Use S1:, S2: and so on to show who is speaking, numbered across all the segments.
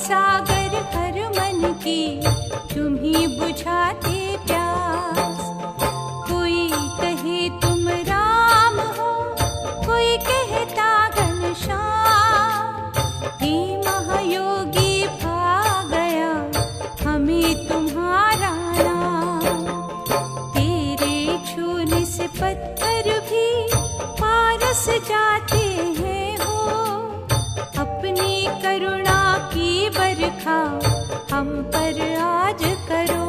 S1: सागर हर मन की, तुम ही बुझाते प्यास। कोई कहे तुम राम हो, कोई कहता घनश्याम। हे महायोगी भा गया हमें तुम्हारा नाम। तेरे छूने से पत्थर भी पारस जाते हैं हो। अपनी करुणा की बरखा हम पर आज करो।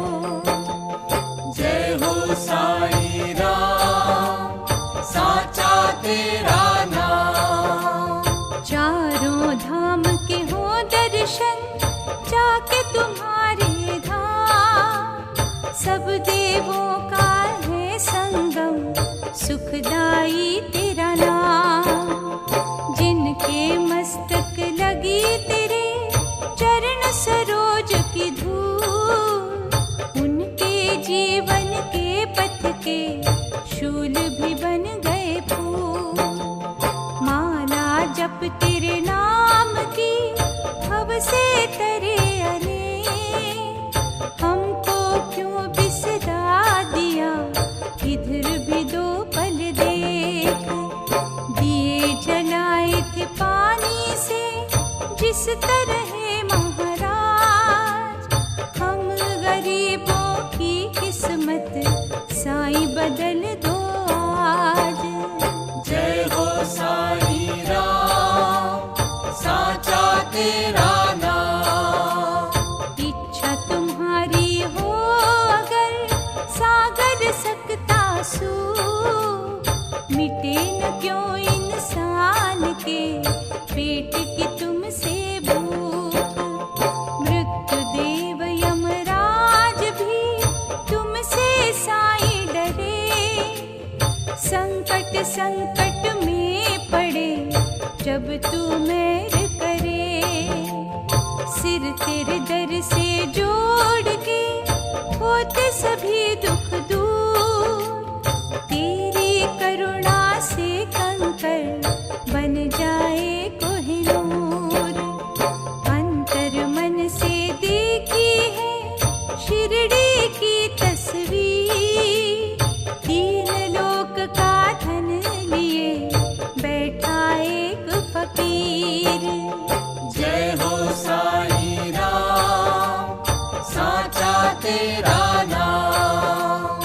S2: जय हो साईं राम, साचा तेरा नाम।
S1: चारों धाम के हो दर्शन, जाके तुम्हारे धाम। सब देवों का है संगम, सुखदाई तेरा नाम। जिनके मस्तक लगी तेरे चरण सरोज की धूल, उनके जीवन के पथ के शूल भी बन गए फूल। माला जप तेरे नाम की, भव से तरे अनेक। हमको क्यों बिसरा दिया, इधर भी दो पल देख। दिए जलाए थे पानी से जिस तरह महाराज, हम गरीबों की किस्मत साईं बदल दो आज।
S2: जय हो साईं राम, साचा तेरा नाम।
S1: इच्छा तुम्हारी हो अगर सागर सकता सू, मिटे न क्यों इंसान के पेट की तुमसे भूख। मृत्यु देव यमराज भी तुमसे साईं डरे। संकट संकट में पड़े जब तू मेहर करे। सिर तेरे दर से जोड़ के होते सभी दुख दूर। तेरी करुणा से कंकर बन जाए कोहिनूर। अंतर मन से देखी है शिरडी की तस्वीर। तीन लोक का धन लिए बैठा एक फकीर।
S2: जय हो साईं राम, साचा तेरा नाम।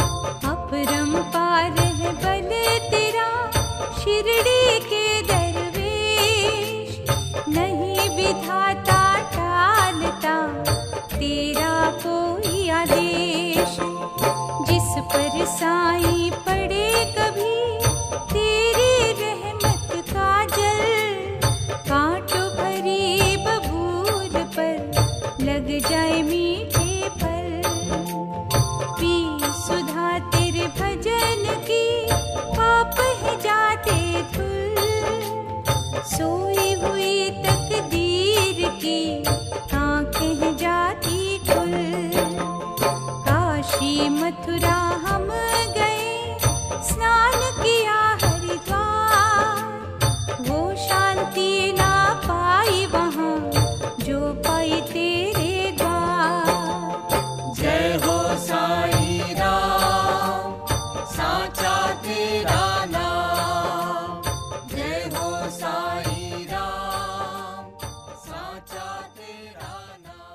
S1: अपरंपार है बल तेरा शिरडी के दरवेश। नहीं विधाता टालता तेरा कोई आदेश। जिस पर साईं पड़े कभी तेरी रहमत का जल, कांटों भरी बबूल पर लग जाए मीठे फल। पी सुधा तेरे भजन की, पाप है जाते धुल। सोई हुई तकदीर की आंखें हैं जाती खुल। काशी मथुरा हम गए, स्नान किया हरिद्वार। वो शांति ना पाई वहाँ जो पाई तेरे द्वार।
S2: जय हो साईं राम, साचा तेरा नाम। जय हो साईं राम, साचा तेरा नाम।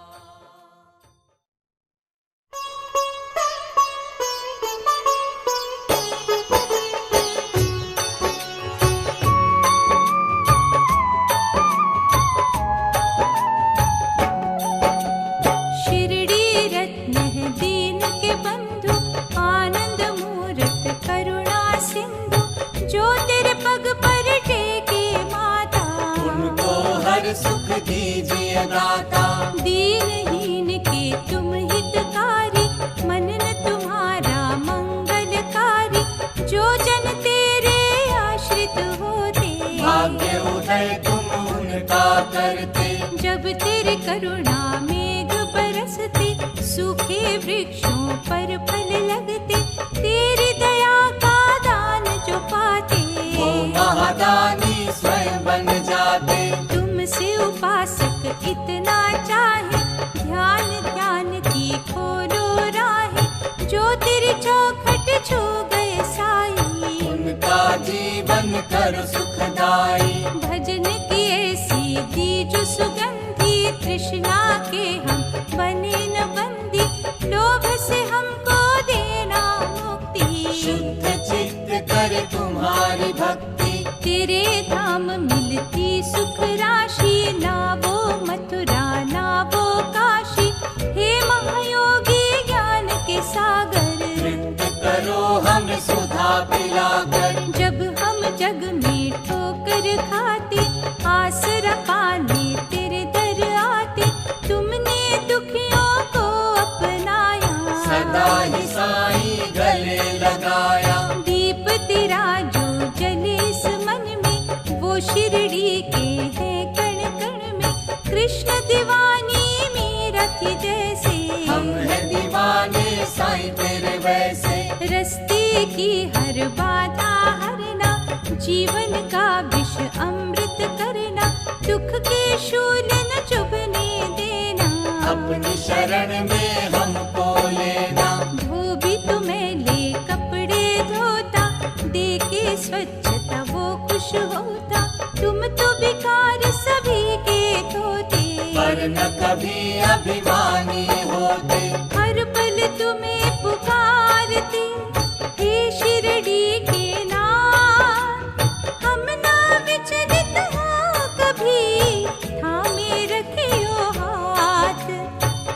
S1: शिरडी रत्न है दीन के बंधु, आनंद मूरत करुणा सिंधु। जो तेरे पग पर टेके माता,
S2: उनको हर सुख दीजिए दाता।
S1: दीनहीन के तुम हितकारी, मनन तुम्हारा मंगलकारी। जो जन तेरे आश्रित होते,
S2: भाग्य उदय तुम उनका करते।
S1: जब तेरे करुणा मेघ बरसते, सूखे वृक्षों पर फल लगते। तेरी दया का दान जो पाते,
S2: वो महादानी स्वयं बन जाते।
S1: तुमसे उपासक इतना चाहे, तेरी चौखट छू गए साई,
S2: उनका जीवन कर सुखदाई।
S1: भजन की ऐसी दी जो सुगंधी, तृष्णा के हम बने न बंदी, लोभ से हमको देना मुक्ति।
S2: शुद्ध चित्त कर तुम्हारी भक्ति,
S1: तेरे धाम मिलती सुख राशि, ना वो मथुरा ना वो काशी। हे महायोगी ज्ञान के सागर,
S2: तृप्त करो हम सुधा पिलाकर।
S1: जब हम जग में ठोकर खाते, आसरा पाने तेरे दर आते, तुमने दुखियों को अपनाया,
S2: सदा ही साईं गले लगाया।
S1: दीप तेरा जो जले इस मन में, वो शिरडी के है कण कण में। कृष्ण दीवानी मेरा थी जैसे,
S2: हम है दीवाने साईं तेरे वैसे।
S1: रस्ते की हर बाधा हरना, जीवन का विष अमृत करना, दुख के शूल न चुभने देना।
S2: अपनी शरण में हमको लेना,
S1: धोबी तुम्हें ले कपड़े धोता, दे के स्वच्छता वो खुश होता। तुम तो बेकार सभी के धोते,
S2: पर न कभी अभिमानी होते।
S1: हर पल तुम्हें पुकारते, हे शिरडी के नाथ। हम ना विचलित हो कभी, थामे रखियो हाथ।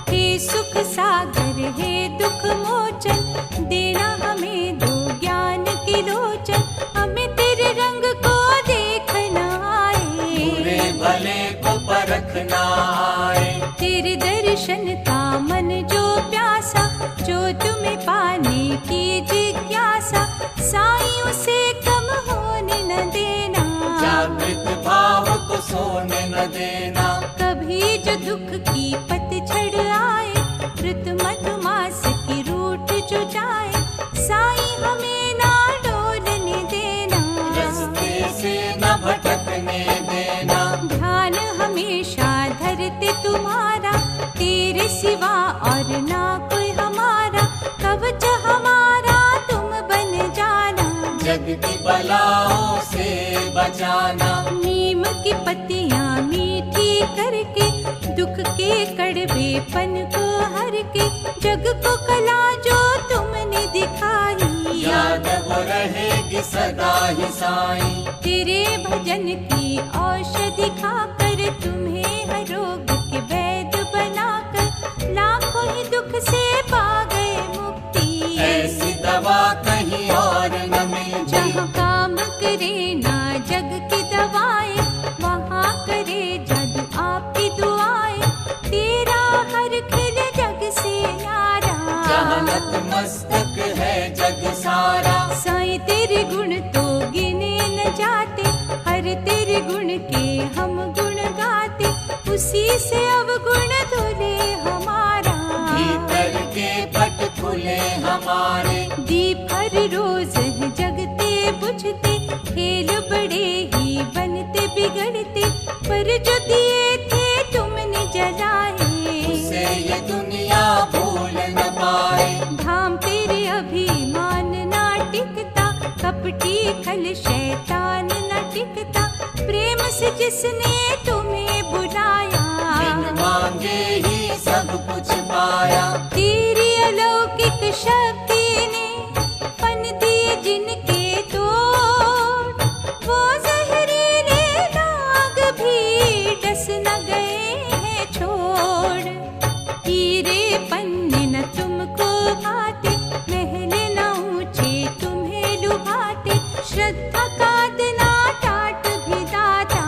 S1: हे सुख सागर हे दुख मोचन, देना हमें दो ज्ञान के लोचन। हमें तेरे रंग को देखना आए,
S2: बुरे भले को परखना आए।
S1: तेरे दर्शन का मन जो प्यासा, जो तुम्हें पाने की जिज्ञासा, साईं उसे कम होने न देना।
S2: जागृत भाव को सोने न देना,
S1: कभी जो दुख की पतझड़ आए, ऋतु मधुमास की रूठ जो जाए, साईं हमें ना डोलने देना।
S2: रस्ते से न भटकने देना,
S1: ध्यान हमेशा धरते तुम्हारा, तेरे सिवा और ना कोई हमारा। कवच हमारा तुम बन जाना,
S2: जग की बलाओं से बचाना।
S1: नीम की पत्तियां मीठी करके, दुख के कड़वेपन को हर के, जग को कला जो तुमने दिखाई,
S2: याद वो रहेगी सदा ही साईं।
S1: तेरे भजन की औषधि खाकर, तुम्हें हर रोग के वैद्य बनाकर, लाखों ही दुख से पा गए मुक्ति।
S2: ऐसी दवा कहीं और न मिलती,
S1: जहाँ काम करे ना जग की दवाएं, वहाँ करे जादू आपकी दुआएं। तेरा हर खिल जग से नारा,
S2: जहाँ नतमस्तक है जग सारा।
S1: साईं तेरे गुण तो गिने न जाते, हर तेरे गुण के हम गुण गाते, उसी से अवगुण धुले हमारा।
S2: भीतर के पट खुले हमारे,
S1: दीप हर रोज जगते बुझते, खेल बड़े ही बनते बिगड़ते, पर जो दिए थे तुमने जलाए,
S2: उसे ये दुनिया भूल न पाए।
S1: धाम तेरे अभिमान ना टिकता, कपटी खल शैतान न टिकता। प्रेम से जिसने तुम्हें बुलाया,
S2: बिन मांगे ही सब कुछ पाया।
S1: तेरी अलौकिक शक्ति ने फन दिए जिनके तोड़, वो जहरीले नाग भी डस न गए हैं छोड़। हीरे पन्ने न तुमको भाते, महल न ऊंचे तुम्हें लुभाते, श्रद्धा का दना टाट भी दाता,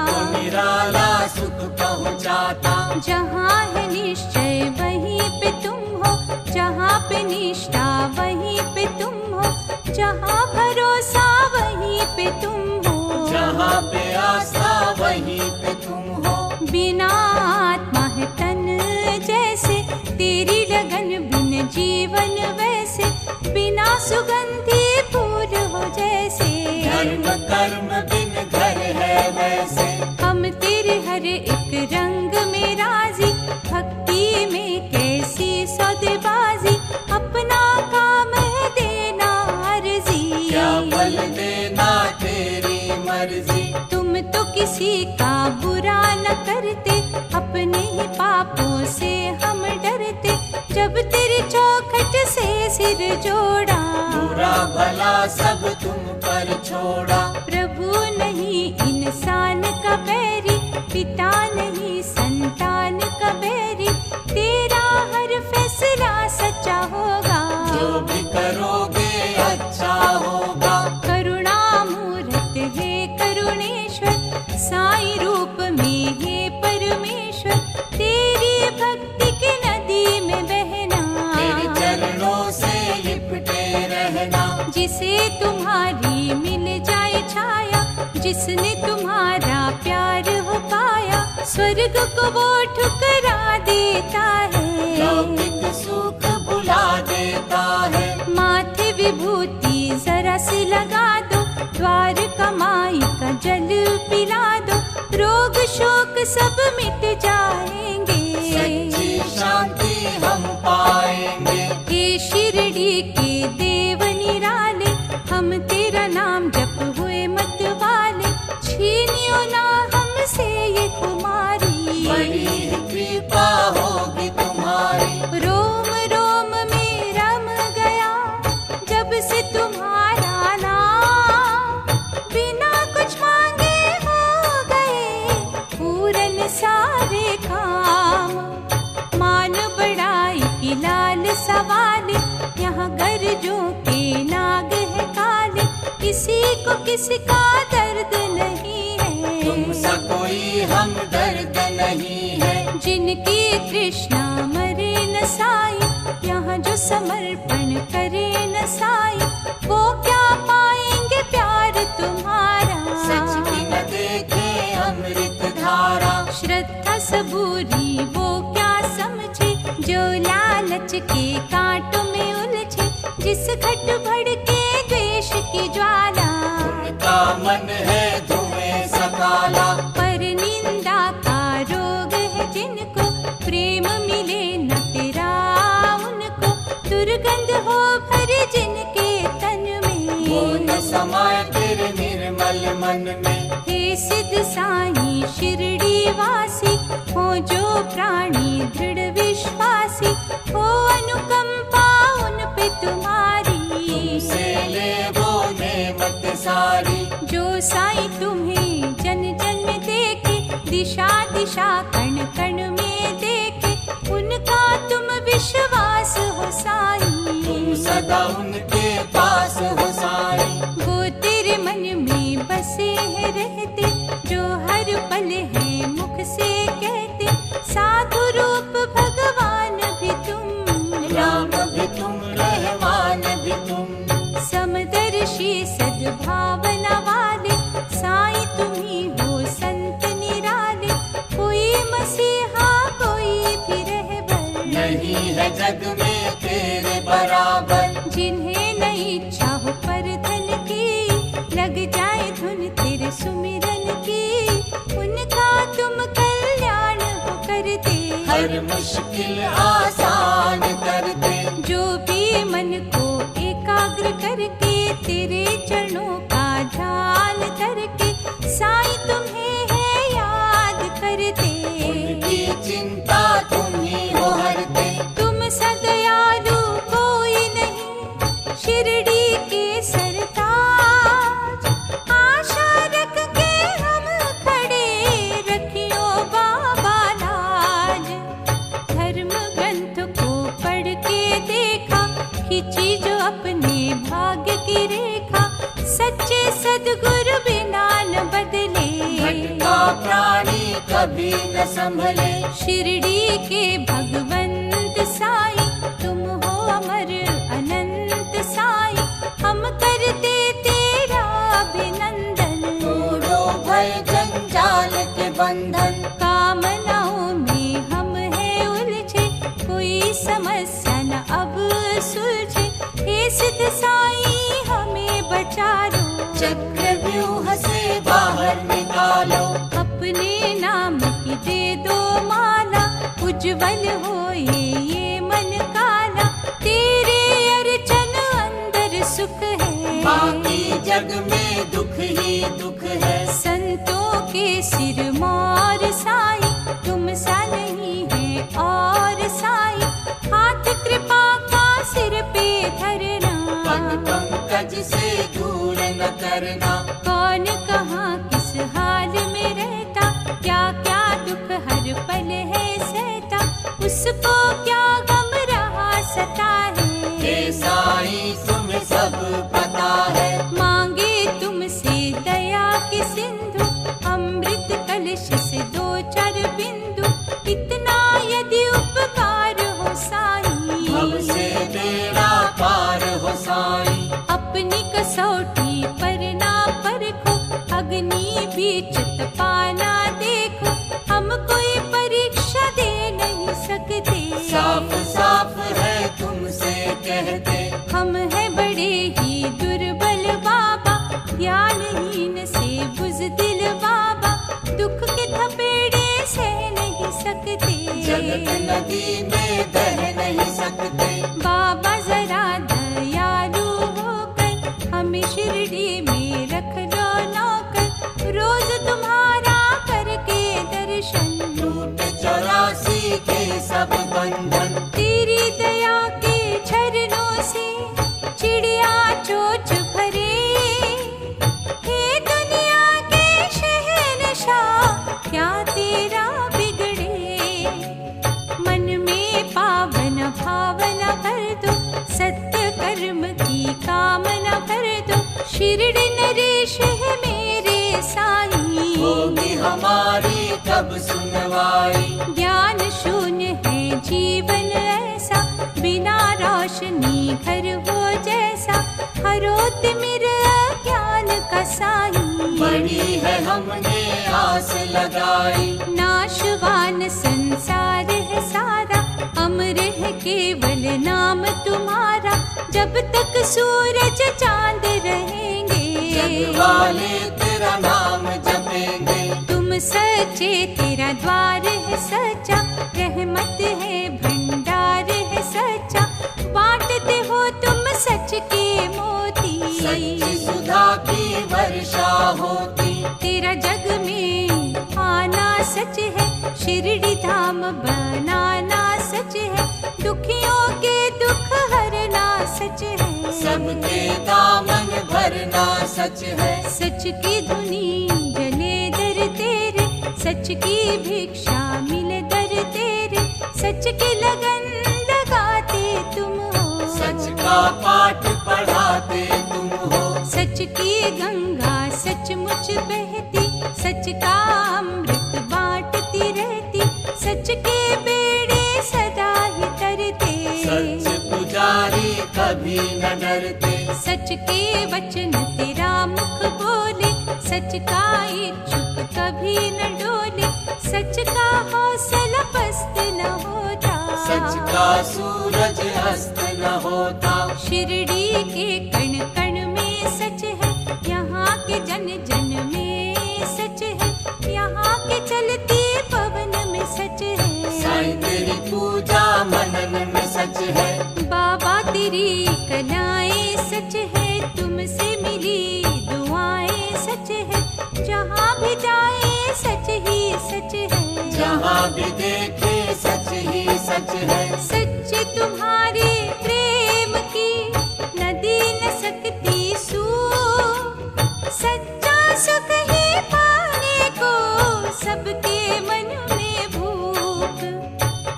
S2: तुमको निराला सुख पहुँचाता।
S1: जहाँ है निश्चय वहीं पे तुम हो, जहाँ पे निष्ठा वहीं पे तुम हो, जहाँ भरोसा वहीं पे तुम हो,
S2: जहाँ पे आस्था वहीं पे तुम हो।
S1: बिना आत्मा है तन जैसे, तेरी लगन बिन जीवन वैसे, बिना सुगंधी फूल हो जैसे।
S2: धर्म कर्म बिन घर है वैसे,
S1: हम तेरे हर एक रंग में राजी, भक्ति में कैसी सौदेबाजी। अपना से हम डरते, जब तेरी चौखट से सिर जोड़ा।
S2: बुरा भला सब तुम पर छोड़ा।
S1: प्रभु नहीं इंसान का बैरी, पिता नहीं संतान का बैरी, तेरा हर फैसला सच्चा होगा।
S2: जो भी करोगे अच्छा होगा।
S1: करुणामूर्त है करुणेश्वर, साई रूप में है परमेश्वर, तेरी भक्ति की नदी में बहना।
S2: तेरे चरणों से लिपटे रहना।
S1: जिसे तुम्हारी मिल जाए छाया, जिसने तुम्हारा प्यार हो पाया, स्वर्ग को वो ठुकरा देता है।
S2: लौकिक सुख भुला देता है।
S1: माथे विभूति जरा सी लगा दो, द्वार कमाई का जल पिला दो, रोग शोक सब मिट जाएंगे।
S2: सच्ची शांति हम पाएंगे।
S1: हे शिरडी के देव निराले, हम तेरा नाम जप हुए मत वाले, छीनियो ना हमसे ये खुमारी।
S2: बड़ी कृपा होगी तुम्हारी।
S1: रोम रोम में रम गया जब से तुम्हारा नाम, बिना कुछ मांगे हो गए पूरन सारे काम। मान बड़ाई की लाल सवाले, यहाँ गरजों के नाग है काले, किसी को किसी का दर्द नहीं है।
S2: तुमसा कोई हम दर्द नहीं है।
S1: जिनकी तृष्णा मरे न साई, यहाँ जो समर्पण करे न साई, वो क्या पाएंगे प्यार तुम्हारा।
S2: सच की न देखे अमृत धारा।
S1: श्रद्धा सबूरी वो क्या समझे, जो लालच के कांटों में उलझे, जिस घट भड़के द्वेष की ज्वाला।
S2: उनका मन है धुएं सा काला।
S1: पर निंदा का रोग है जिनको, प्रेम मिले न तेरा उनको, दुर्गंध हो भरे जिनके तन
S2: वो न
S1: में।
S2: समाए तेरे निर्मल मन में।
S1: हे सिद्ध साई शिरडी वासी, हो जो प्राणी दृढ़ विश्वासी, हो अनुकंपा उन पे तुम्हारी।
S2: तुमसे ले वो नेमत सारी।
S1: जो साई तुम्हें जन जन में देखे, दिशा दिशा कण कण में देखे, उनका तुम विश्वास हो साई।
S2: तुम सदा उनके पास हो साई।
S1: वो तेरे मन में बसे हैं रहते, जो हर पल है मुख से कहते, साधु रूप भगवान भी तुम।
S2: राम भी तुम रहमान भी तुम।
S1: समदर्शी सद्भावना वाले, साई तुम्ही हो संत निराले, कोई मसीहा कोई भी रहबर
S2: नहीं है जग में तेरे बराबर।
S1: जिन्हें न इच्छा हो पर धन की, लग जाए धुन तेरे सुमिरन की, उनका तुम कल्याण हो करते।
S2: हर मुश्किल आसान कर दे।
S1: जो भी मन को एकाग्र करके, तेरे चरणों का ध्यान करके, साई तुम्हें है याद करते।
S2: उनकी चिंता तुम ही हो हरते।
S1: तुम सदयालु कोई नहीं, शिरडी के सरताज, आशा रख के हम खड़े, रखियो बाबा लाज। धर्म ग्रंथ को पढ़ के देखा, खींची जो अपने भाग्य की रेखा, सच्चे सद्गुरु बिना न बदले।
S2: भटका प्राणी कभी न संभले।
S1: शिरडी के भगवंत साई, तुम हो अमर अनंत साई, हम करते तेरा अभिनंदन।
S2: तोड़ो भय जंजाल के बंधन।
S1: कामनाओं में हम है उलझे, कोई समस्या न अब सुलझे, हे सिद्ध साई हमें बचा लो।
S2: चक्रव्यूह से बाहर निकालो।
S1: अपने नाम की दे दो माला, उज्जवल होए ये मन काला, तेरे अर्चन अंदर सुख है।
S2: बाकी जग में दुख ही दुख है।
S1: संतों के सिर मोर साई, तुम सा नहीं है और साई, हाथ कृपा का सिर पे धरना,
S2: पग पंकज से दूर न करना।
S1: कौन कहाँ किस हाल में रहता, क्या क्या दुख हर पल है सहता, उसको क्या गम रहा सता है।
S2: हे साईं तुम्हें सब पता है,
S1: मांगे तुमसे दया की सिंधु, अमृत कलश से 2-4 बिंदु, इतना यदि उपकार हो साईं,
S2: भव से बेड़ा पार हो साईं।
S1: अपनी कसौटी पर ना परखो, अग्नि बीच तपाना देखो, हम कोई परीक्षा दे नहीं सकते।
S2: साफ साफ है तुमसे कहते,
S1: हम है बड़े ही दुर्बल बाबा, ज्ञानहीन से बुज़दिल बाबा, दुख के थपेड़े सह नहीं सकते।
S2: जगत नदी में बह नहीं सकते।
S1: बाबा जरा दयालु होकर हमें शिरडी में रख लो नौकर, रोज तुम्हारा करके दर्शन,
S2: टूट 84 के सब बंधन।
S1: तेरी दया के झरनों से चिड़िया चोच भरे, हे दुनिया के शहंशाह क्या तेरा बिगड़े, मन में पावन भावना भर दो, सत्य कर्म की कामना भर दो, शिरडी नरेश है मेरे साईं,
S2: होगी हमारी कब सुनवाई।
S1: ज्ञान शून्य है जीवन ऐसा, बिना रोशनी घर हो जैसा, हरो तिमिर ज्ञान का साईं,
S2: बड़ी है हमने आस लगाई।
S1: नाशवान संसार है सारा, अमर है केवल नाम तुम्हारा, जब तक सूरज चांद रहेंगे,
S2: जग वाले तेरा नाम जपेंगे।
S1: तुम सच्चे तेरा द्वार है सच्चा, रहमत है भंडार है सच्चा, बांटते हो तुम सच के मोती,
S2: सच्ची सुधा की वर्षा होती।
S1: तेरा जग में आना सच है, शिरडी धाम बनाना सच है, दुखियों के दुख हरना सच है,
S2: सबके दामन भरना सच है।
S1: सच की धुनी जले दर तेरे, सच की भिक्षा मिले दर तेरे, सच की लगन लगाते तुम हो,
S2: सच का पाठ पढ़ाते तुम हो।
S1: सच की गंगा सचमुच बहती, सच का अमृत बांटती रहती, सच के बेड़े सदा ही तरते,
S2: सच पुजारी कभी न डरते।
S1: सच के वचन तेरा मुख बोले, सच का इच्छुक कभी न डोले, सच का हौसला पस्त न होता,
S2: सच का सूरज अस्त न होता।
S1: शिरडी के कण कण में सच है, यहाँ के जन जन में सच है, यहाँ के चलती पवन में सच है,
S2: साईं तेरी पूजा मनन में सच है।
S1: बाबा तेरी कलाएं सच है, तुमसे मिली दुआएं सच है, जहाँ भी जाए सच ही सच है,
S2: जहाँ भी देखे सच ही सच है।
S1: सच तुम्हारे प्रेम की नदी न सकती सू, सच्चा सुख ही पाने को सबके मन में भूख,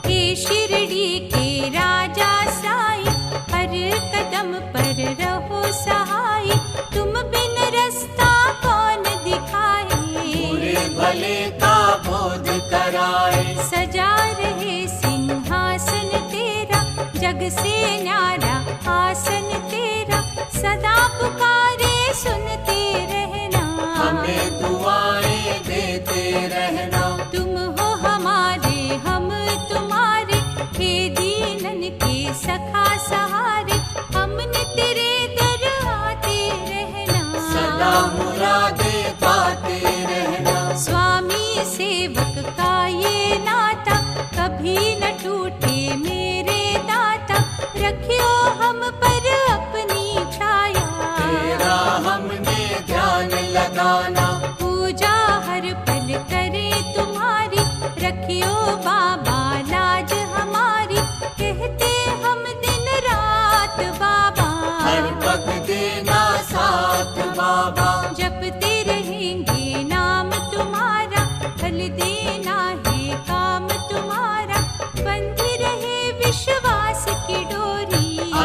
S1: हे शिरडी के राजा साईं, हर कदम पर रहो सहाय, तुम बिन रास्ता कौन दिखाए,
S2: बुरे भले का बोध कराए।
S1: सजा रहे सिंहासन तेरा, जग से न्यारा आसन तेरा, सदा पुकारे सुनते रहना,
S2: हमें दुआएं देते रहना।
S1: तुम हो हमारे हम तुम्हारे, हे दीनन के सखा सहारे, हमने तेरे दर आते रहना,
S2: सदा मुरादे पाते रहना।
S1: स्वामी सेवक का ये नाता, कभी न टूटे मेरे दाता, रखियो हम पर अपनी छाया,
S2: तेरा हमने ध्यान लगाना।
S1: पूजा हर पल करे तुम्हारी, रखियो बाबा लाज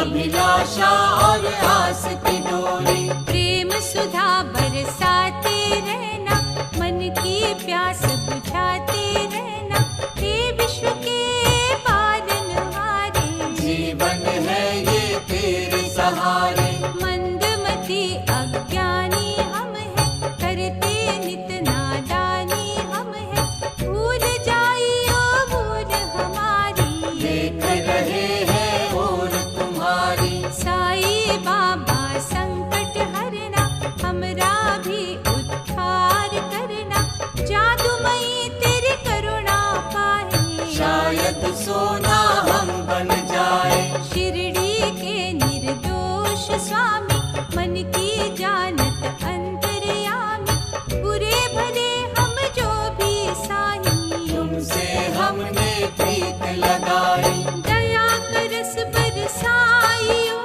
S2: अभिलाषा और आस की डोरी।
S1: प्रेम सुधा बरसाते रहना, मन की प्यास बुझाते रहना, हे विश्व के पालनहारे।
S2: जीवन है ये तेरे सहारे।
S1: मंदमती अज्ञानी हम हैं, करते नित नादानी हम हैं, भूल जाइयो भूल हमारी।
S2: देख रहे हैं और तुम्हारी।
S1: साईं बाबा संकट हरना, हमरा भी उद्धार करना, जादूमयी तेरी करुणा पाए।
S2: शायद सोना हम बन जाए।
S1: शिरडी के निर्दोष स्वामी, मन की जानत अंतर्यामी, बुरे भले हम जो भी साईं,
S2: तुमसे हमने प्रीत लगाई।
S1: दया करस बरसाइयो,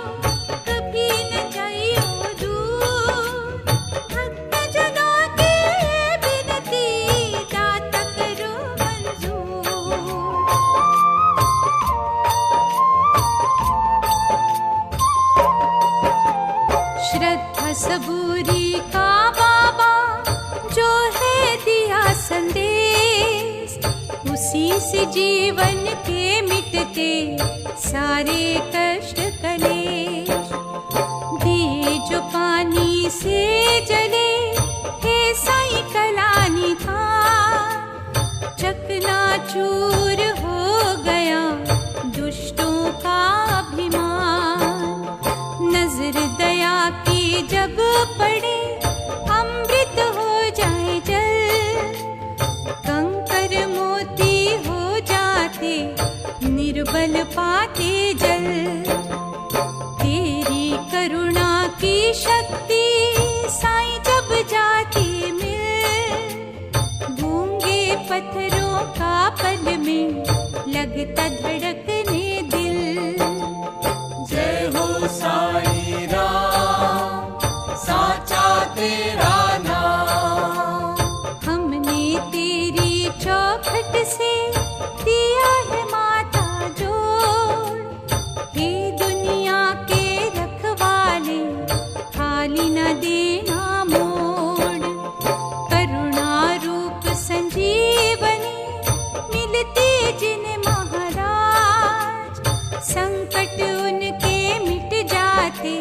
S1: कभी न जाइयो दूर, भक्त जनों की विनती दाता करो मंजूर। श्रद्धा सबूरी का बाबा जो है दिया संदेश, उसी से जीवन के मिटते सारे कष्ट कलेश। दिए जो पानी से जले, हे साईं कलानी था, चकनाचूर हो गया दुष्टों का अभिमान। नजर दया की जब पड़े, अमृत हो जाए जल, कंकर मोती हो जाते, निर्बल पाते जल। तेरी करुणा की शक्ति साईं जब जाती मिल, गूंगे पत्थरों का पल में लगता धड़कने दिल।
S2: जय हो साईं राम, साचा तेरा नाम।
S1: हमने तेरी चौखट से दिया है माता जोड़, हे दुनिया के रखवाले खाली न देना मोड़। करुणा रूप संजीवनी मिलती जिन महाराज, संकट उनके मिट जाते,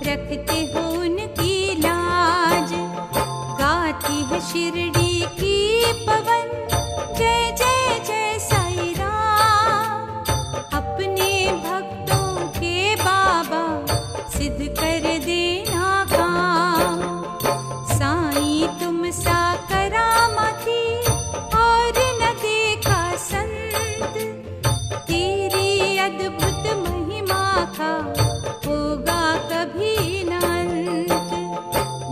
S1: रखते हो उनकी लाज। गाती है शिरडी की पवन, जय जय जय साईं राम, अपने भक्तों के बाबा सिद्ध कर देना काम। साईं तुम सा करामती और न देखा संत, तेरी अद्भुत महिमा का होगा कभी न अंत।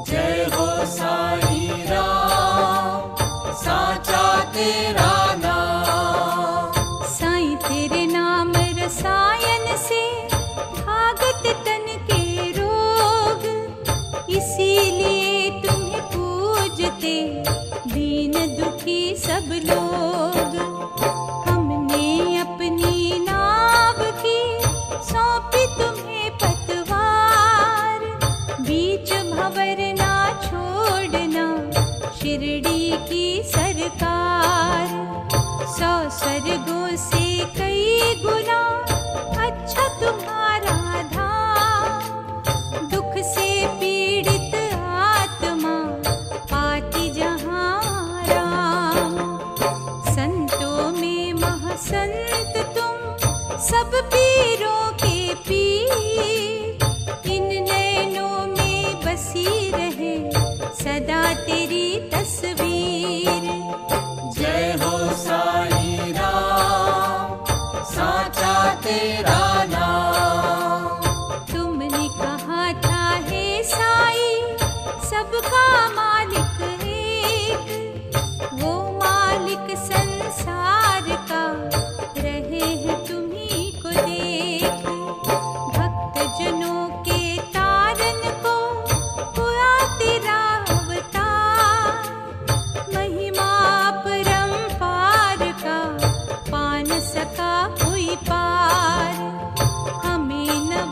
S2: जय हो साईं राम, साचा तेरा नाम।
S1: साईं तेरे नाम रसायन से भागत तन के रोग, इसीलिए तुम्हें पूजते दीन दुखी सब लोग। हमने अपनी नाव की सौंपी तुम्हें पतवार, बीच भंवर ना छोड़ना शिरडी की सरकार। 100 स्वर्गों से कई गुना अच्छा तुम्हारा धाम, दुख से पीड़ित आत्मा पाती जहाँ राम। संतों में महासंत तुम, सब पीरों के पीर, इन नैनों में बसी रहे सदा तेरी तस्वीर।
S2: जय हो साईं राम, साचा तेरा नाम।
S1: तुमने कहा था हे साईं, सबका मालिक एक, वो मालिक संसार का रहे हैं तुम्ही को देख। भक्त जनों के तारन को हुआ तेरा अवतार, महिमा परंपार का पान सका कोई पार। हमें न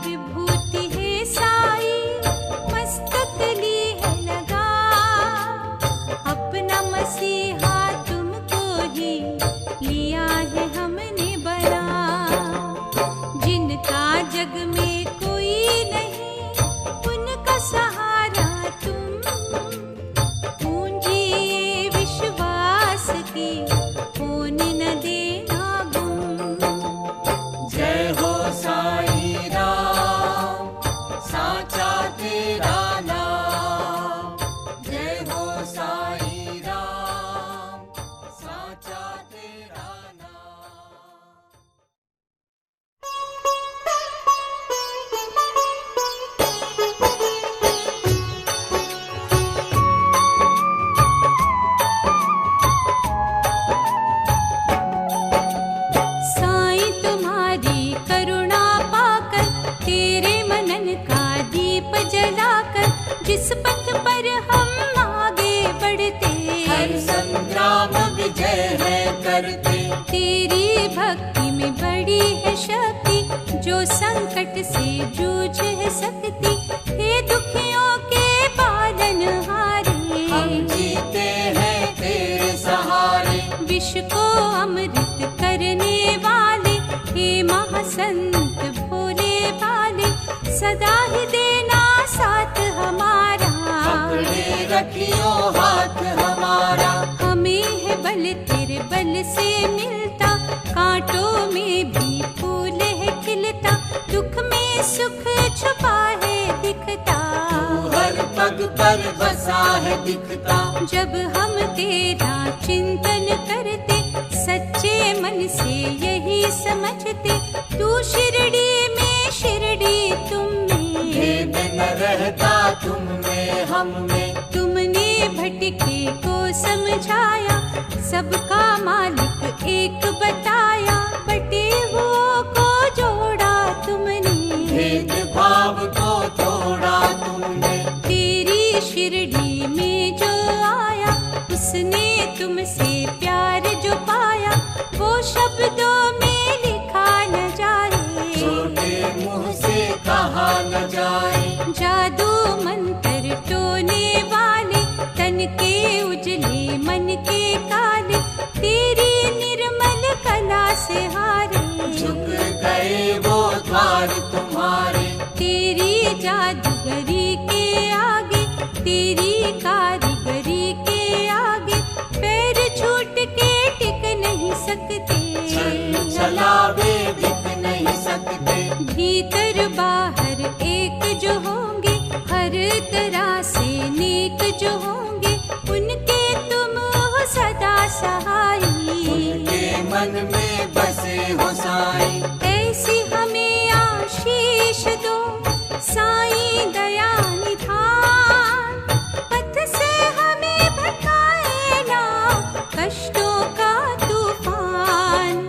S1: जिस पथ पर हम आगे बढ़ते,
S2: हर संग्राम विजय है करते।
S1: तेरी भक्ति में बड़ी है शक्ति, जो संकट से जूझ है सकती। हे दुखियों के पालनहारे,
S2: हम जीते हैं तेरे सहारे।
S1: विश्व को अमृत करने वाले, हे महासंत भोले भाले, सदा ही देना साथ हमारा।
S2: पकड़े रखियो हाथ हमारा।
S1: हमें है बल तेरे बल से मिलता, कांटों में भी फूल है खिलता, दुख में सुख छुपा है दिखता।
S2: तू हर पग पर बसा है दिखता।
S1: जब हम तेरा चिंतन करते, सच्चे मन से यही समझते, तू शिरडी में शिरडी तुम में,
S2: भेद न रहता तुम में हम में।
S1: तुमने भटके को समझाया, सबका मालिक एक बताया, बटे हुओं को जोड़ा तुमने,
S2: भेद भाव को तोड़ा तुमने।
S1: तेरी शिरडी में जो आया, उसने तुमसे प्यार जो पाया, वो शब्दों में लिखा न जाए,
S2: छोटे मुंह से कहा न जाए।
S1: जादू मंत्र टोने वाले, तन के उजले मन के काले, तेरी निर्मल कला से हारे,
S2: झुक गए वो द्वार तुम्हारे।
S1: तेरी जादूगरी के आगे, तेरी कारीगरी के आगे, पैर छूट के टिक नहीं सकते,
S2: चल चलावे बिक नहीं सकते।
S1: भीतर बाहर एक जो होंगे, हर तरह से नेक जो होंगे, उनके तुम हो सदा सहाई।
S2: उनके मन में बसे हो साईं।
S1: ऐसी हमें आशीष दो साईं दया निधान, पथ से हमें भटकाए ना कष्टों का तूफान।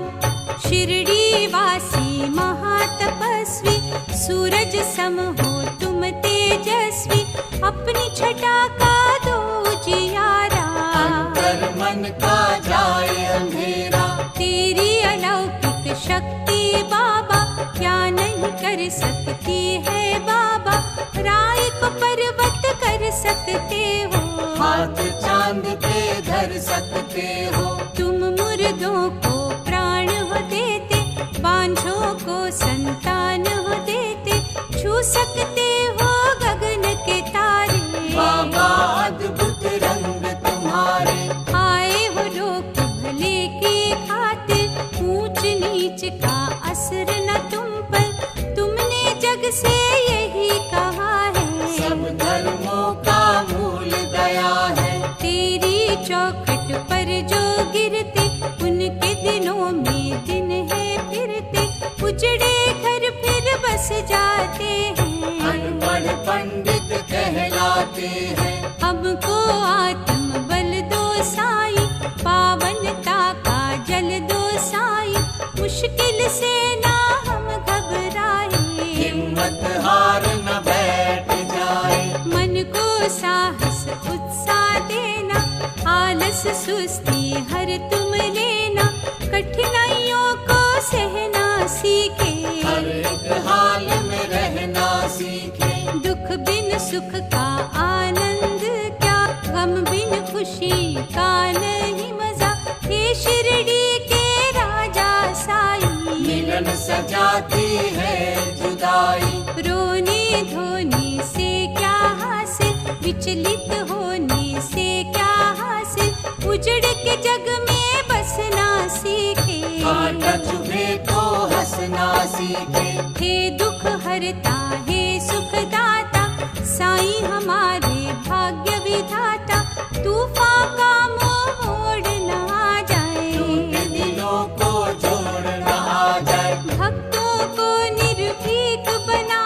S1: शिरडी वासी महातपस्वी, सूरज सम हो तुम तेजस्वी, अपनी छटा का दो उजियारा,
S2: अंतर मन का जाए अंधेरा।
S1: तेरी अलौकिक शक्ति बाबा, क्या नहीं कर सकती है बाबा, राय को पर्वत कर सकते हो,
S2: हाथ चांद पे धर सकते हो।
S1: तुम मुर्दों को प्राण हो देते, बांझों को संतान हो देते, छू सकते हो गगन के तारे।
S2: बाबा अद्भुत रंग तुम्हारे।
S1: आए हो लोक भले की खातिर, ऊंच नीच का असर न तुम पर, तुमने जग से यही कहा है,
S2: सब धर्मों का मूल दया है।
S1: तेरी चौखट पर जो गिरते, उनके दिनों में दिन है फिरते, उजड़े घर फिर बस जाते हैं,
S2: अनपढ़ पंडित कहलाते हैं।
S1: हमको आत्म बल दो साई, पावनता का जल दो साई, मुश्किल से ना हम घबराए,
S2: हिम्मत हार न बैठ जाए।
S1: मन को साहस उत्साह देना, आलस सुस्ती हर तुम लेना, कठिनाइयों को सहना सीखे,
S2: हर एक हाल में रहना सीखे।
S1: दुख बिन सुख का आनंद क्या, गम बिन खुशी का नहीं मजा, हे शिरडी के राजा साई,
S2: मिलन सजाती है जुदाई।
S1: रोने धोने से क्या हासिल, विचलित होने से क्या हासिल, उजड़ के जग में बसना सीखे,
S2: कांटा चुभे तो हंसना सीखे।
S1: हे दुख हरता हे सुखदाता, साईं हमारे भाग्य विधाता, तूफान का मुंह मोड़ न आ जाए,
S2: टूटे दिलों को जोड़ न आ जाए।
S1: भक्तों को निर्भीक बना,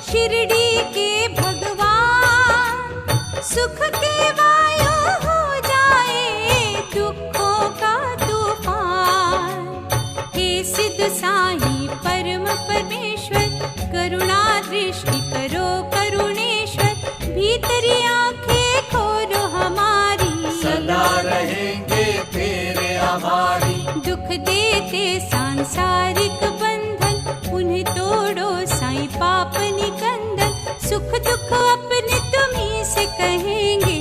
S1: शिरडी के भगवान, सुख के वायु हो जाए, दुखों का तूफान। हे सिद्ध साईं परम परमेश्वर, करुणा दृष्टि करो करुणेश्वर, भीतर भीतरी आंखें खोलो हमारी,
S2: सदा रहेंगे तेरे आभारी।
S1: दुख देते सांसारिक बंधन उन्हें तोड़ो साईं पाप निकंदन, सुख दुख अपने तुम्ही से कहेंगे,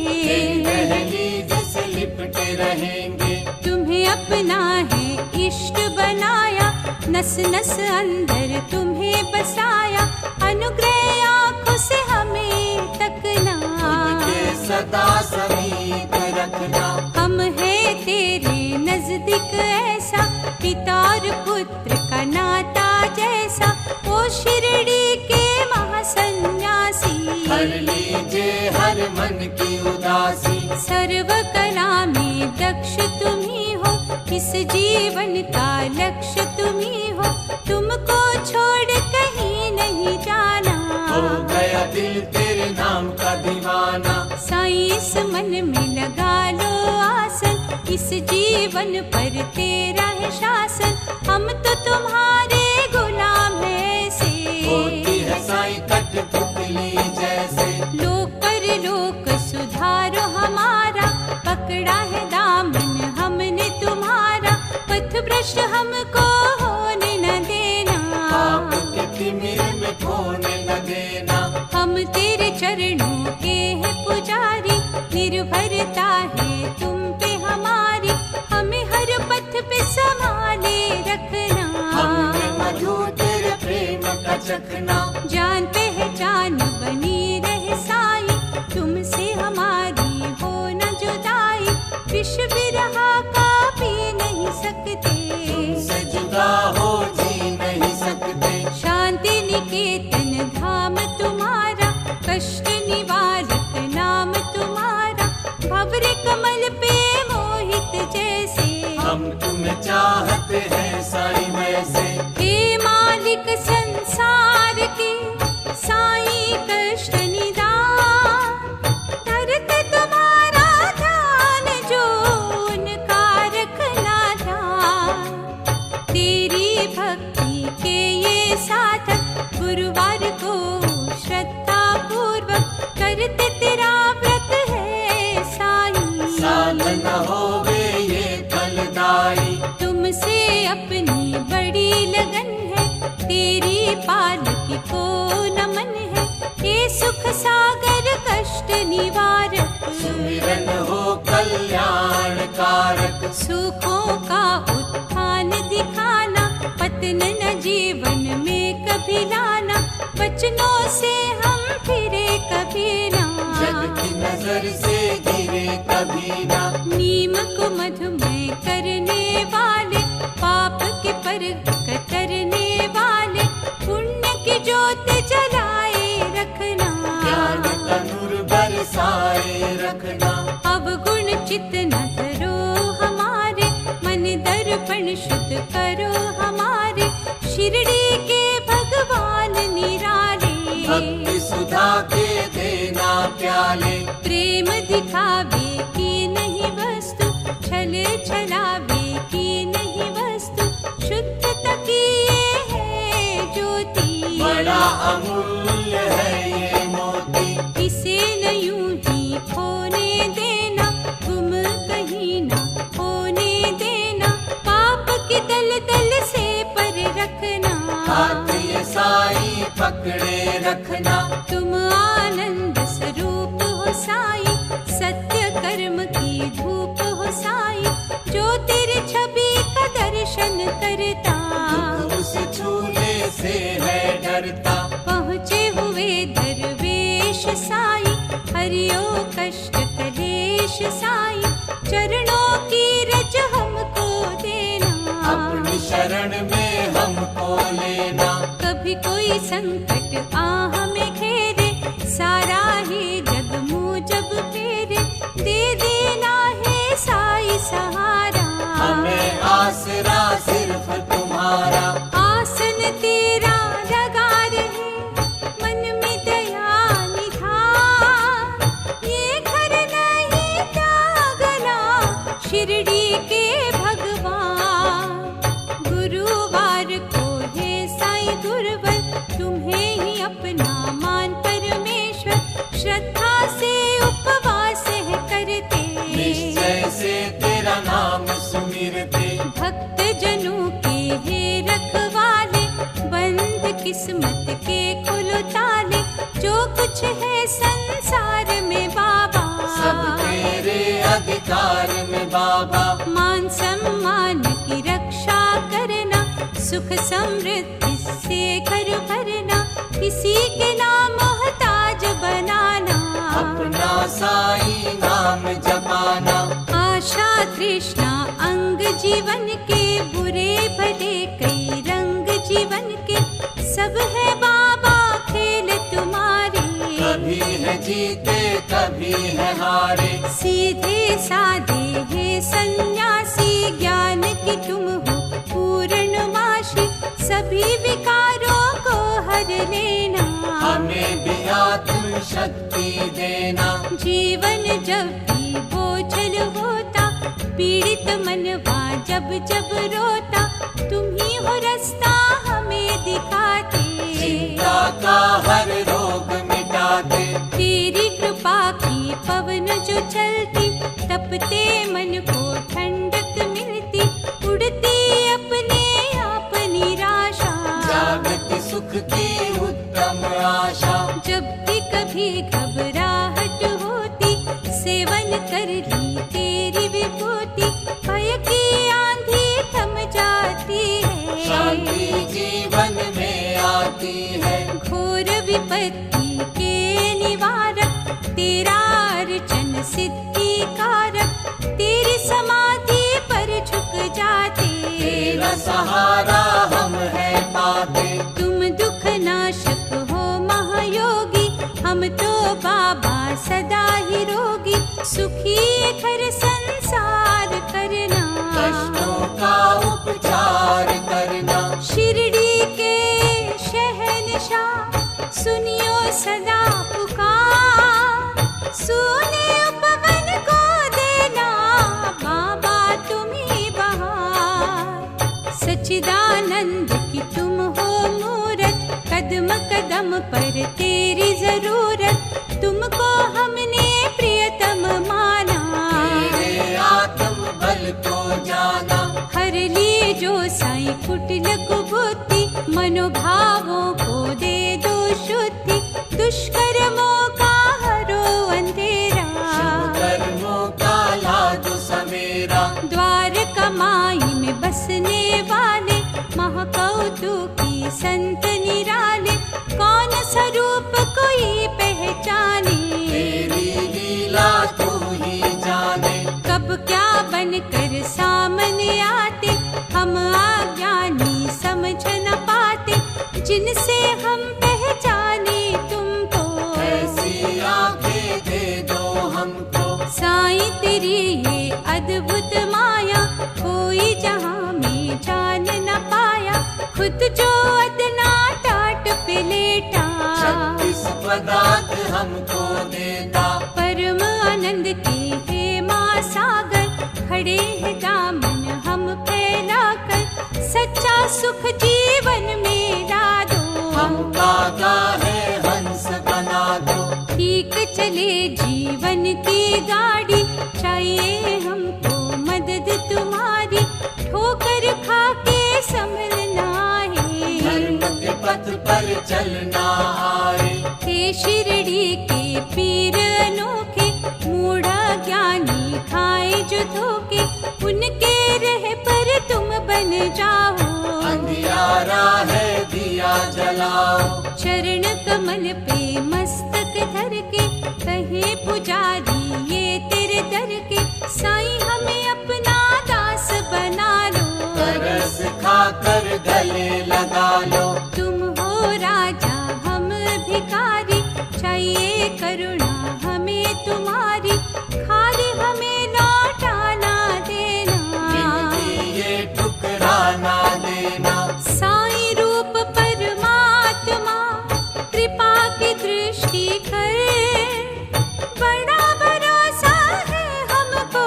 S2: दहलीज से लिपटे रहेंगे।
S1: तुम्हें अपना है इष्ट बनाया, नस नस अंदर तुम्हें बसाया, अनुग्रह आँखों से हमें तकना,
S2: उनके सदा समीप रखना।
S1: हम है तेरे नजदीक ऐसा, पिता और पुत्र का नाता जैसा, ओ शिरडी के महासन्यासी,
S2: हर लीजिए हर मन की उदासी।
S1: सर्व कला में दक्ष तुम ही हो, इस जीवन का लक्ष्य तुम ही हो, तुमको छोड़ कहीं नहीं जाना,
S2: हो गया दिल तेरे नाम का दीवाना।
S1: साईं इस मन में लगा लो आसन, इस जीवन पर तेरा है शासन, हम तो तुम्हारे गुलाम है से,
S2: होती है साईं कठपुतली जैसे।
S1: लोक पर लोक सुधारो हमारा, पकड़ा है दामन हमने तुम्हारा, पथ भ्रष्ट हमको होने न देना,
S2: पाप के तिमिर में खोने न देना।
S1: हम तेरे चरणों के हैं पुजारी, निर्भरता है तुम पे हमारी, हमें हर पथ पे संभाले रखना,
S2: हमने मधु तेरे प्रेम का चखना।
S1: जान पहचान बनी रहे साईं, तुमसे हमारी हो न जुदाई, विष विरहा का पी नहीं सकते,
S2: तुमसे जुदा हो जी नहीं सकते।
S1: शांति निकेतन धाम तुम्हारा, कष्ट निवारक नाम तुम्हारा, भंवर कमल पे मोहित जैसे,
S2: हम तुम्हें चाहते हैं साईं वैसे।
S1: हे मालिक संसार के साईं कष्ट निदान, करते तुम्हारा ध्यान जो उनका रखना ध्यान, तेरी भक्ति के ये साधक गुरुवार को श्रद्धा पूर्वक करते तेरा व्रत है साईं,
S2: साधन होवे ये फलदाई।
S1: तुमसे अपनी बड़ी लगन है, तेरी पालकी को नमन है, हे सुख सागर कष्ट निवारक,
S2: सुमिरन हो कल्याण कारक।
S1: सुखों का उत्थान दिखाना, पतन न जीवन में कभी लाना, वचनों से हम फिरे कभी ना,
S2: जग की नजर से गिरे कभी ना।
S1: नीम को मधुमय करने वाले, पाप के पर कतरने वाले, पुण्य की ज्योत जलाए रखना,
S2: ज्ञान का नूर बरसाए रखना।
S1: अब गुण चित न धरो हमारे, मन दर्पण शुद्ध करो हमारे, शिरडी के भगवान निराले,
S2: भक्ति सुधा के देना प्याले।
S1: प्रेम दिखावे की नहीं वस्तु, छल छलावे की नहीं वस्तु, शुद्धता की ये है ज्योति,
S2: बड़ा अमूल्य है ये मोती।
S1: इसे न यूं ही खोने देना, गुम कहीं ना होने देना, पाप के दल दल से पर रखना,
S2: हाथ ये साईं पकड़े रखना।
S1: तुम आनंद स्वरूप हो साईं, सत्य कर्म की धूप हो साईं, जो तेरे छवि का दर्शन करता,
S2: दुख उस छूने से है डरता।
S1: पहुँचे हुए दरवेश साईं, हरियो कष्ट कलेश साईं, चरणों की रज हमको देना,
S2: अपनी शरण में हमको लेना।
S1: कभी कोई संकट आ हमें घेरे, सारा ही जग मुँह जब फेरे, दे देना है साईं सहारा,
S2: हमें आसरा सिर्फ तुम्हारा।
S1: आसन तेरा लगा रहे, मन में दया निधान, ये घर नहीं त्यागना, शिरडी के भगवान, गुरुवार को है साईं गुरुवर, तुम्हें ही अपना मान परमेश्वर, श्रद्धा जो कुछ है संसार में बाबा,
S2: सब तेरे अधिकार में बाबा।
S1: मान सम्मान की रक्षा करना, सुख समृद्धि से घर भरना, किसी के नाम मोहताज बनाना,
S2: अपना साईं नाम जपाना।
S1: आशा तृष्णा अंग जीवन के, बुरे भले कई रंग जीवन के, सब है बाबा खेल तुम्हारे।
S2: कभी है जीते कभी है हारे,
S1: सीधे साधे है सन्यासी, ज्ञान की तुम हो पूर्णमासी, सभी विकारों को हर लेना,
S2: हमें भी आत्म शक्ति देना।
S1: जीवन जब भी बोझल होता, पीड़ित मनवा जब जब रोता, तुम ही हो रास्ता हमें दिखाते,
S2: चिंता का हर रोग मिटाते।
S1: तेरी कृपा की पवन जो चलती, तपते मन को ठंडक मिलती, उड़ती अपने आप निराशा,
S2: जागती सुख की उत्तम आशा।
S1: जब भी कभी घबराहट होती, सेवन कर ली तेरी विभूति, भय की आंधी थम जाती है,
S2: शांति जीवन में आती है।
S1: घोर विपत्ति के निवारक, तेरा अर्चन सिद्धि कारक, तेरी समाधि पर झुक जाते,
S2: तेरा सहारा हम है पाते।
S1: तुम दुख नाशक हो महायोगी, हम तो बाबा सदा ही रोगी, सुखी घर संसार करना,
S2: कष्टों का उपचार करना।
S1: शिरडी के शहंशाह सुनियो सदा पुकार, सुने उपवन को देना, बाबा तुम्ही बहार, सच्चिदानंद की तुम हो मूरत, कदम कदम पर तेरी जरूरत, तुमको हमने प्रियतम माना,
S2: तेरे आत्म बल को जाना।
S1: हर लिए जो साईं कुटिल कुबुद्धि, मनोभावों को दे दो शुद्धि, दुष्कर्मों का हरो अंधेरा,
S2: शुभ कर्मों का लादो सवेरा।
S1: द्वारका माई में बसने वाले, महाकौतुकी संत निराले, कौन स्वरूप कोई पहचाने,
S2: तेरी लीला तू ही जाने।
S1: कब क्या बनकर सामने आते, हम अज्ञानी समझ न पाते, जिनसे हम पहचाने तुमको,
S2: ऐसी आंखें दे दो हमको।
S1: साईं तेरी ये अद्भुत माया, कोई जहां में जान न पाया, खुद जो अदना टाट पे लेटा,
S2: 36 पदार्थ हमको देता।
S1: परम आनंद के हे माँ सागर, खड़े हैं दामन हम फैलाकर, सच्चा सुख जीवन में ला दो,
S2: हम कागा है हंस बना दो।
S1: ठीक चले जीवन की गाड़ी, चाहिए हमको मदद तुम्हारी, ठोकर खा के संभलना
S2: धर्म
S1: है,
S2: के पथ पर चलना आए।
S1: हे शिरडी के पीर अनोखे, मूढ़ा ज्ञानी खाए जो धोखे, उनके रह पर तुम बन जाओ,
S2: अंधियारा है दिया जलाओ।
S1: चरण कमल पे मस्तक धर के, कहे पुजारी ये तेरे दर के, साईं हमें अपना दास बना लो,
S2: तरस खाकर गले लगा लो।
S1: तुम हो राजा हम भिखारी, चाहिए करुणा हमें तुम्हारी, खाली हमें लौटा ना देना,
S2: जिंदगी ये ठुकराना देना।
S1: साईं रूप परमात्मा, कृपा की दृष्टि कर, बड़ा भरोसा है हमको,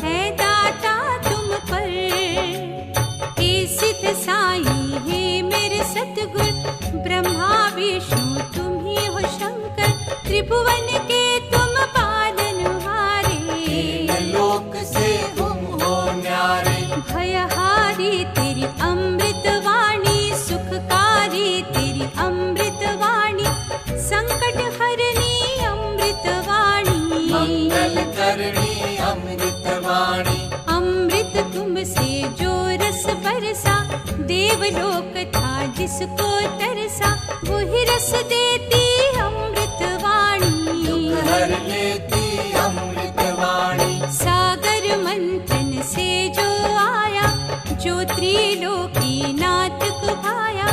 S1: है दाता तुम पर, हे सिद्ध साईं हे मेरे सतगुर, ब्रह्मा विष्णु तुम ही हो शंकर, त्रिभुवन के तुम पालनहारे,
S2: तीन लोक से तुम हो न्यारे।
S1: भयहारी तेरी अमृत वाणी, सुखकारी तेरी अमृत वाणी, संकट हरनी अमृत वाणी,
S2: मंगल करणी अमृत वाणी।
S1: अमृत तुमसे जो रस बरसा, देवलोक था जिसको तरसा, वही रस देती अमृत वाणी।
S2: दुख हर लेती अमृत वाणी।
S1: सागर मंथन से जो आया, जो त्रिलोकी नाथ को भाया,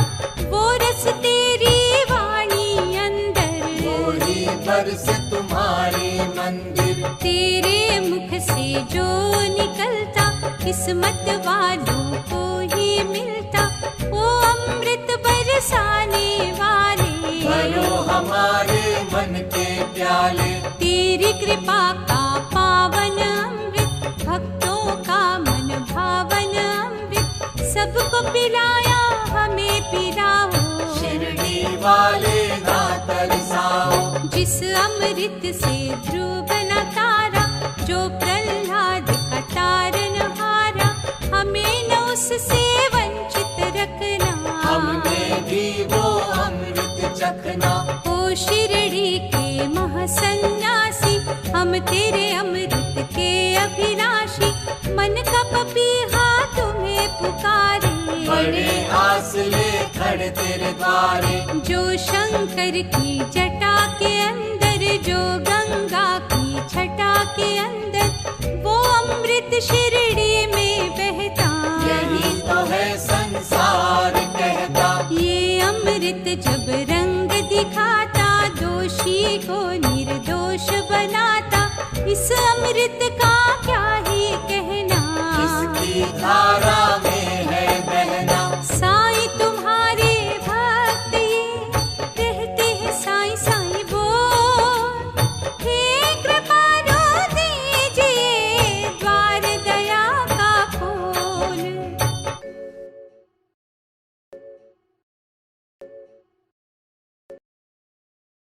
S1: वो रस तेरी वाणी अंदर,
S2: वही बरस तुम्हारे मंदिर।
S1: तेरे मुख से जो निकलता, किस्मत वालों को ही मिलता, वो अमृत बरसाने वाले।
S2: भरो हमारे मन के प्याले।
S1: तेरी कृपा का पावन अमृत, भक्तों का मन भावन अमृत, सबको पिलाया हमें पिलाओ।
S2: शिरडी वाले ना तरसाओ।
S1: जिस अमृत से ध्रुव बना तारा, जो प्रहलाद का तारन हारा, हमें न उससे वंचित रखना।
S2: हमने भी वो अमृत चखना।
S1: ओ शिरडी के महासन्यासी, हम तेरे अमृत के अभिलाषी, मन का पपीहा तुम्हें पुकारे।
S2: बड़े आस ले खड़े तेरे द्वारे।
S1: जो शंकर की जटा के अंदर, जो गंगा की छटा के अंदर, वो अमृत शिरडी में बहता।
S2: यही तो है संसार कहता।
S1: ये अमृत जब रंग दिखाता, दोषी को निर्दोष बनाता, इस अमृत का क्या ही कहना।
S2: इसकी धारा